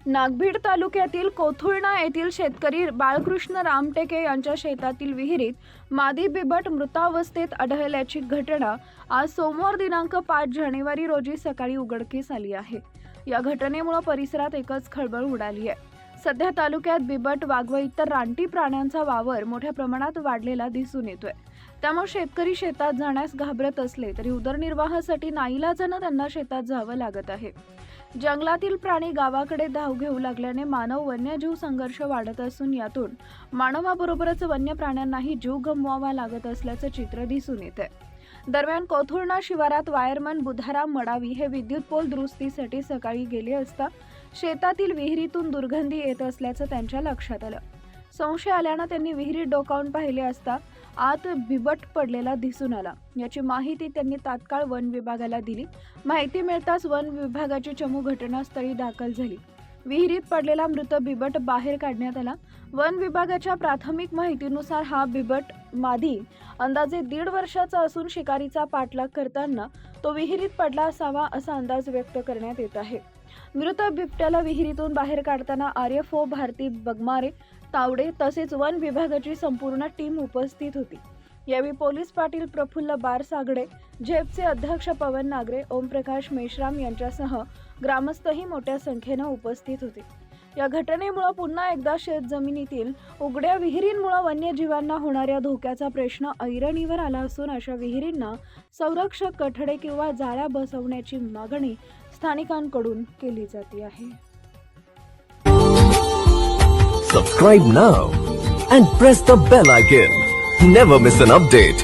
नागभीड तालुक्यातील कोथुर्णा येथील शेतकरी बाळकृष्ण रामटेके यांच्या शेतातील विहिरीत मादी बिबट मृतावस्थेत आढळल्याची घटना आज सोमवार दिनांक 5 जानेवारी रोजी सकाळी उघडकीस आली आहे। या घटनेमुळे परिसरात एकच खळबळ उडाली आहे। सध्या तालुक्यात बिबट, वाघ व इतर रानटी प्राण्यांचा वावर मोठ्या प्रमाणात वाढलेला दिसून येतोय। त्यामुळे शेतकरी शेतात जाण्यास घाबरत असले तरी उदरनिर्वाहासाठी नाईलाजाने त्यांना शेतात जावं लागत आहे। जंगलातील प्राणी गावाकडे धाव घेऊ लागल्याने मानव वन्यजीव संघर्ष वाढत असून यातून मानवाबरोबरच वन्य प्राण्यांनाही जीव गमवावा लागत असल्याचं चित्र दिसून येते। दरम्यान कोथुर्णा शिवारात वायरमन बुधाराम मडावी हे विद्युत पोल दुरुस्तीसाठी सकाळी गेले असता शेतातील विहिरीतून दुर्गंधी येत असल्याचं त्यांच्या लक्षात आलं। संशय आल्यानं त्यांनी विहिरीत डोकावून पाहिले असता आत बिबट पडलेला दिसून आला। याची माहिती त्यांनी तात्काळ वन विभागाला दिली। माहिती मिळताच वन विभागाची चमू घटनास्थळी दाखल झाली। विहिरीत पडलेला मृत बिबट बाहेर काढण्यात आला। वन विभागाच्या प्राथमिक माहितीनुसार हा बिबट मादी अंदाजे 1.5 वर्षाचा असून शिकारीचा पाठलाग करताना तो विहिरीत पडला असावा असा अंदाज व्यक्त करण्यात येत आहे। मृत बिबट्याला विहिरीतून बाहेर काढताना RFO भारती बगमारे तावडे तसेच वन विभागाची संपूर्ण टीम उपस्थित होती। यावेळी पोलीस पाटील प्रफुल्ल बारसागडे, झेपचे अध्यक्ष पवन नागरे, ओमप्रकाश मेश्राम यांच्यासह ग्रामस्थही मोठ्या संख्येने उपस्थित होते। या घटनेमुळे पुन्हा एकदा शेतजमिनीतील उघड्या विहिरींमुळे वन्यजीवांना होणाऱ्या धोक्याचा प्रश्न ऐरणीवर आला असून अशा विहिरींना संरक्षक कठडे किंवा जाळ्या बसवण्याची मागणी स्थानिकांकडून केली जाते आहे। Subscribe now and press the bell icon. Never miss an update.